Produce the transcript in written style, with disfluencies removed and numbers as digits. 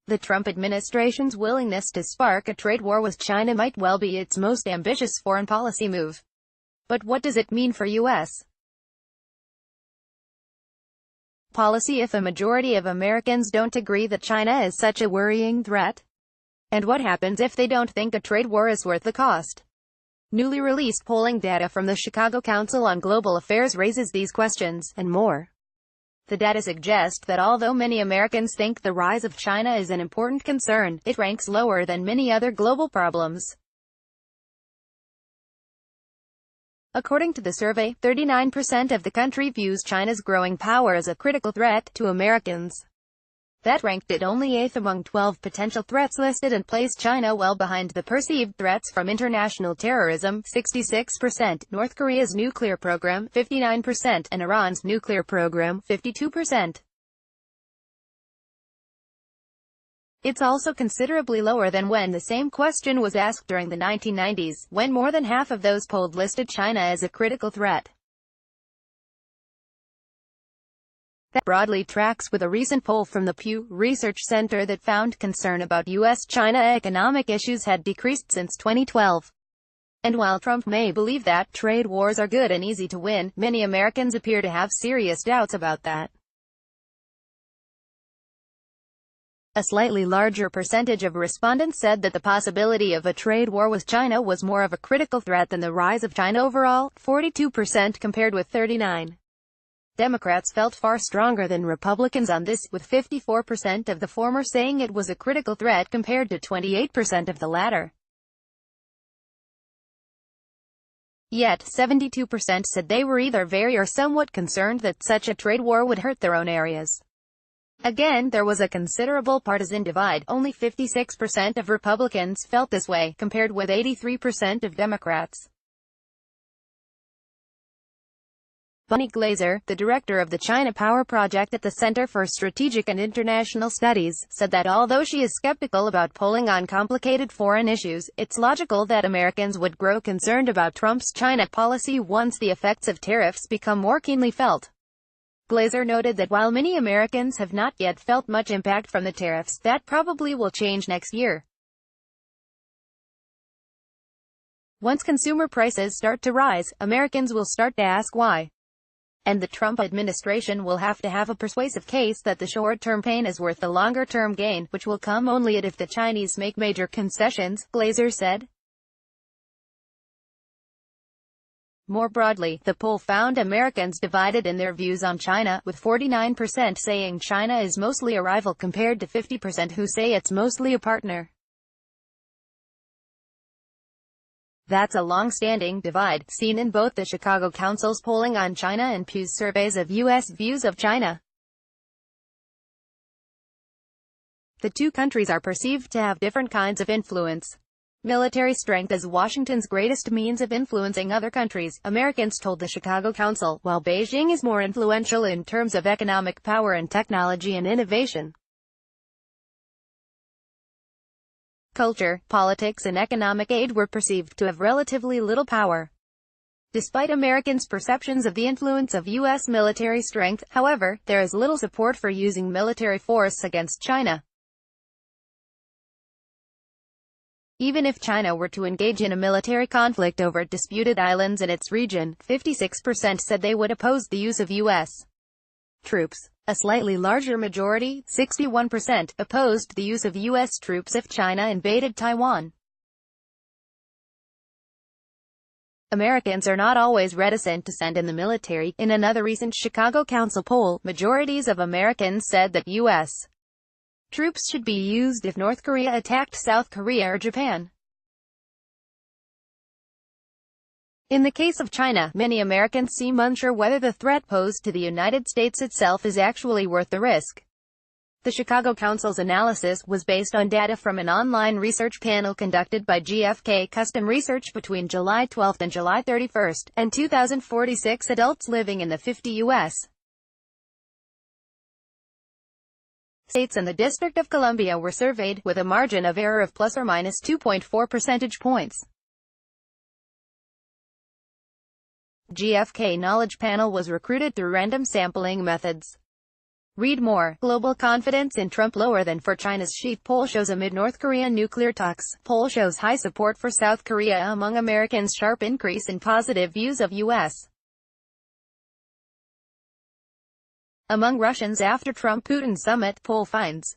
The Trump administration's willingness to spark a trade war with China might well be its most ambitious foreign policy move. But what does it mean for U.S. policy if a majority of Americans don't agree that China is such a worrying threat? And what happens if they don't think a trade war is worth the cost? Newly released polling data from the Chicago Council on Global Affairs raises these questions, and more. The data suggest that although many Americans think the rise of China is an important concern, it ranks lower than many other global problems. According to the survey, 39% of the country views China's growing power as a critical threat to Americans. That ranked it only 8th among 12 potential threats listed and placed China well behind the perceived threats from international terrorism, 66%, North Korea's nuclear program, 59%, and Iran's nuclear program, 52%. It's also considerably lower than when the same question was asked during the 1990s, when more than half of those polled listed China as a critical threat. That broadly tracks with a recent poll from the Pew Research Center that found concern about U.S.-China economic issues had decreased since 2012. And while Trump may believe that trade wars are good and easy to win, many Americans appear to have serious doubts about that. A slightly larger percentage of respondents said that the possibility of a trade war with China was more of a critical threat than the rise of China overall, 42% compared with 39%. Democrats felt far stronger than Republicans on this, with 54% of the former saying it was a critical threat compared to 28% of the latter. Yet, 72% said they were either very or somewhat concerned that such a trade war would hurt their own areas. Again, there was a considerable partisan divide. Only 56% of Republicans felt this way, compared with 83% of Democrats. Bonnie Glaser, the director of the China Power Project at the Center for Strategic and International Studies, said that although she is skeptical about polling on complicated foreign issues, it's logical that Americans would grow concerned about Trump's China policy once the effects of tariffs become more keenly felt. Glaser noted that while many Americans have not yet felt much impact from the tariffs, that probably will change next year. Once consumer prices start to rise, Americans will start to ask why. And the Trump administration will have to have a persuasive case that the short-term pain is worth the longer-term gain, which will come only if the Chinese make major concessions, Glaser said. More broadly, the poll found Americans divided in their views on China, with 49% saying China is mostly a rival compared to 50% who say it's mostly a partner. That's a long-standing divide, seen in both the Chicago Council's polling on China and Pew's surveys of U.S. views of China. The two countries are perceived to have different kinds of influence. Military strength is Washington's greatest means of influencing other countries, Americans told the Chicago Council, while Beijing is more influential in terms of economic power and technology and innovation. Culture, politics and economic aid were perceived to have relatively little power. Despite Americans' perceptions of the influence of U.S. military strength, however, there is little support for using military force against China. Even if China were to engage in a military conflict over disputed islands in its region, 56% said they would oppose the use of U.S. troops. A slightly larger majority, 61%, opposed the use of U.S. troops if China invaded Taiwan. Americans are not always reticent to send in the military. In another recent Chicago Council poll, majorities of Americans said that U.S. troops should be used if North Korea attacked South Korea or Japan. In the case of China, many Americans seem unsure whether the threat posed to the United States itself is actually worth the risk. The Chicago Council's analysis was based on data from an online research panel conducted by GfK Custom Research between July 12 and July 31, and 2,046 adults living in the 50 U.S. states and the District of Columbia were surveyed, with a margin of error of plus or minus 2.4 percentage points. GfK Knowledge Panel was recruited through random sampling methods. Read more. Global confidence in Trump lower than for China's Xi. Poll shows amid North Korean nuclear talks. Poll shows high support for South Korea among Americans. Sharp increase in positive views of U.S. among Russians after Trump-Putin summit. Poll finds